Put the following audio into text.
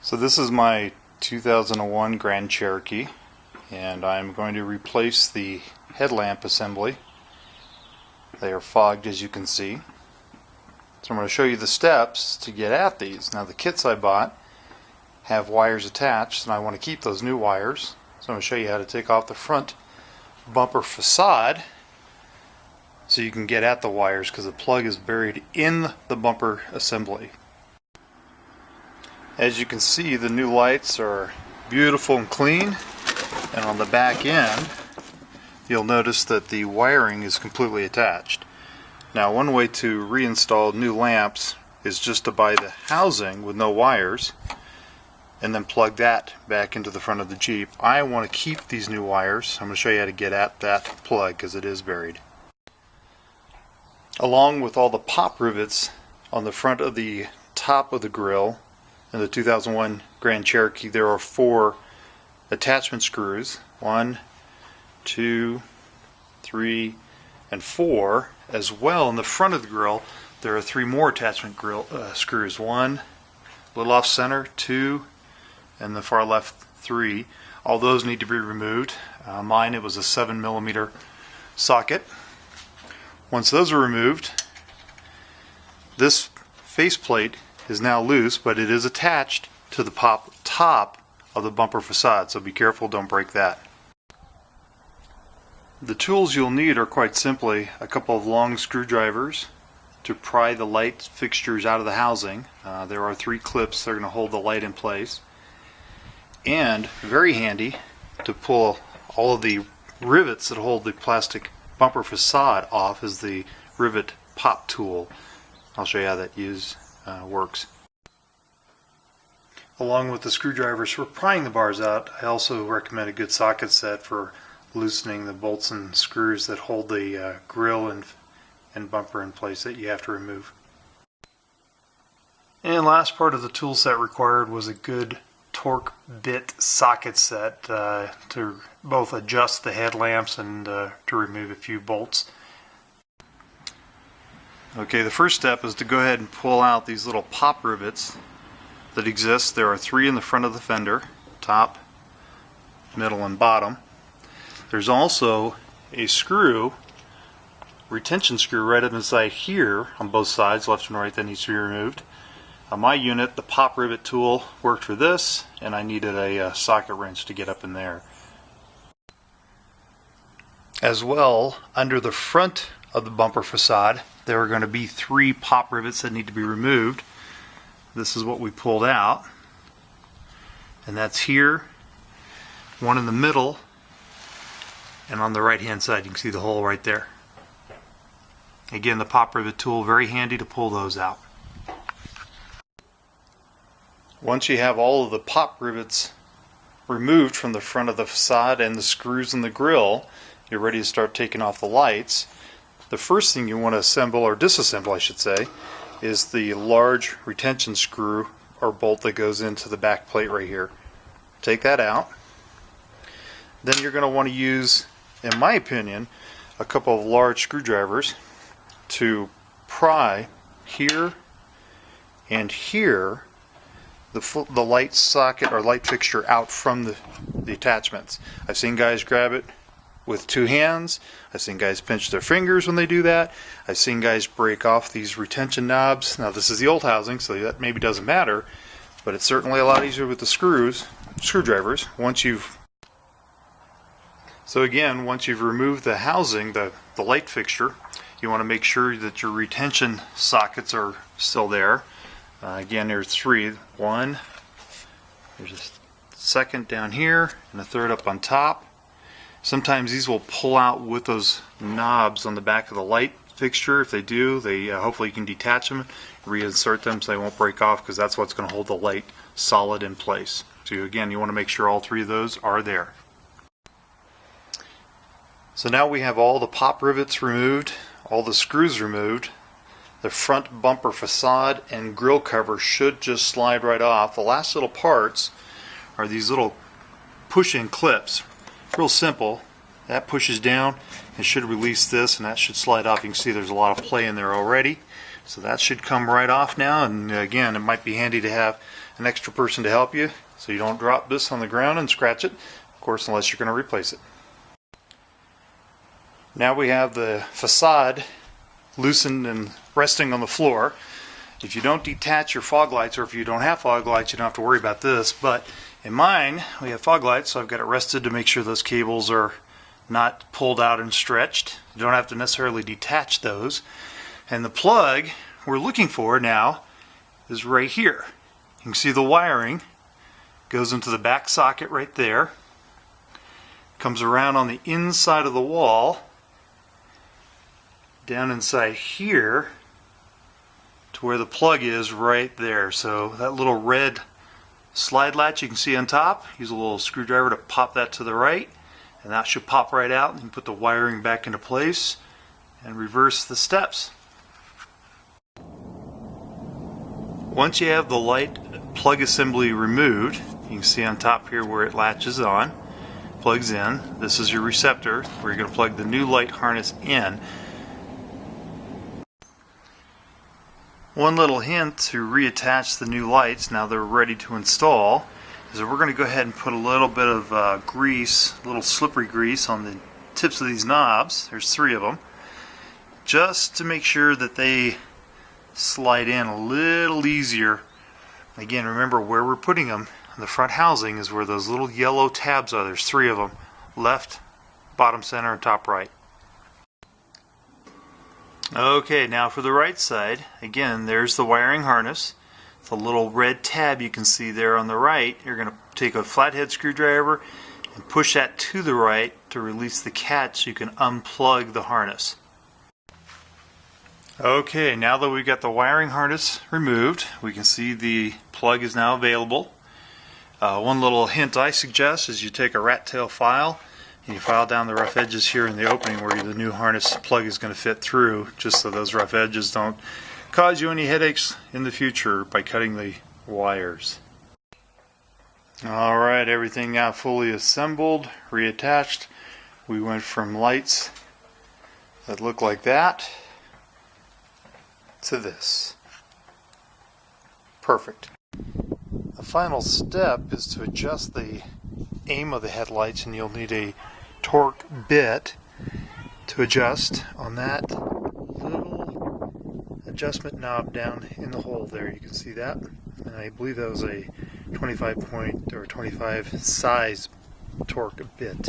So this is my 2001 Grand Cherokee, and I'm going to replace the headlamp assembly. They are fogged, as you can see. So I'm going to show you the steps to get at these. Now the kits I bought have wires attached, and I want to keep those new wires. So I'm going to show you how to take off the front bumper facade so you can get at the wires, because the plug is buried in the bumper assembly. As you can see, the new lights are beautiful and clean, and on the back end you'll notice that the wiring is completely attached. Now, one way to reinstall new lamps is just to buy the housing with no wires and then plug that back into the front of the Jeep. I want to keep these new wires. I'm going to show you how to get at that plug because it is buried. Along with all the pop rivets on the front of the top of the grille in the 2001 Grand Cherokee, there are 4 attachment screws. 1, 2, 3, and 4. As well, in the front of the grille, there are 3 more attachment screws. 1, a little off center, 2, and the far left 3. All those need to be removed. Mine, it was a 7mm socket. Once those are removed, this faceplate is now loose, but it is attached to the top of the bumper facade, so be careful, don't break that. The tools you'll need are quite simply a couple of long screwdrivers to pry the light fixtures out of the housing. There are 3 clips that are going to hold the light in place, and very handy to pull all of the rivets that hold the plastic bumper facade off is the rivet pop tool. I'll show you how that works. Along with the screwdrivers for prying the bars out, I also recommend a good socket set for loosening the bolts and screws that hold the grille and bumper in place that you have to remove. And last part of the tool set required was a good torque bit socket set to both adjust the headlamps and to remove a few bolts. Okay, the first step is to go ahead and pull out these little pop rivets that exist. There are 3 in the front of the fender, top, middle, and bottom. There's also a screw, retention screw, right up inside here on both sides, left and right, that needs to be removed. On my unit, the pop rivet tool worked for this, and I needed a socket wrench to get up in there. As well, under the front of the bumper facade, there are going to be 3 pop rivets that need to be removed. This is what we pulled out, and that's here, one in the middle, and on the right hand side you can see the hole right there. Again, the pop rivet tool, very handy to pull those out. Once you have all of the pop rivets removed from the front of the facade and the screws in the grille, you're ready to start taking off the lights. The first thing you want to assemble, or disassemble I should say, is the large retention screw or bolt that goes into the back plate right here. Take that out. Then you're going to want to use, in my opinion, a couple of large screwdrivers to pry here and here the light socket or light fixture out from the attachments. I've seen guys grab it with 2 hands. I've seen guys pinch their fingers when they do that. I've seen guys break off these retention knobs. Now this is the old housing, so that maybe doesn't matter, but it's certainly a lot easier with the screwdrivers. Once you've removed the housing, the light fixture, you want to make sure that your retention sockets are still there. Again, there's 3. 1, there's a second down here, and a third up on top. Sometimes these will pull out with those knobs on the back of the light fixture. If they do, hopefully you can detach them, reinsert them so they won't break off, because that's what's going to hold the light solid in place. So again, you want to make sure all 3 of those are there. So now we have all the pop rivets removed, all the screws removed. The front bumper facade and grille cover should just slide right off. The last little parts are these little push-in clips. Real simple. That pushes down and should release this, and that should slide off. You can see there's a lot of play in there already. So that should come right off now, and again, it might be handy to have an extra person to help you so you don't drop this on the ground and scratch it, of course, unless you're going to replace it. Now we have the facade loosened and resting on the floor. If you don't detach your fog lights, or if you don't have fog lights, you don't have to worry about this, but in mine we have fog lights, so I've got it rested to make sure those cables are not pulled out and stretched. You don't have to necessarily detach those. And the plug we're looking for now is right here. You can see the wiring goes into the back socket right there, comes around on the inside of the wall, down inside here to where the plug is right there. So that little red slide latch you can see on top, use a little screwdriver to pop that to the right, and that should pop right out, and you can put the wiring back into place and reverse the steps. Once you have the light plug assembly removed, you can see on top here where it latches on, plugs in. This is your receptor where you're going to plug the new light harness in. One little hint to reattach the new lights now they're ready to install is that we're going to go ahead and put a little bit of grease, a little slippery grease on the tips of these knobs. There's 3 of them, just to make sure that they slide in a little easier. Again, remember where we're putting them. The front housing is where those little yellow tabs are. There's 3 of them, left, bottom center, and top right. Okay, now for the right side, again, there's the wiring harness. The little red tab you can see there on the right, you're going to take a flathead screwdriver and push that to the right to release the catch so you can unplug the harness. Okay, now that we've got the wiring harness removed, we can see the plug is now available. One little hint I suggest is you take a rat tail file and you file down the rough edges here in the opening where the new harness plug is going to fit through, just so those rough edges don't cause you any headaches in the future by cutting the wires. Alright, everything now fully assembled, reattached. We went from lights that look like that to this. Perfect. The final step is to adjust the aim of the headlights, and you'll need a torque bit to adjust on that little adjustment knob down in the hole there. You can see that, and I believe that was a 25 size torque bit.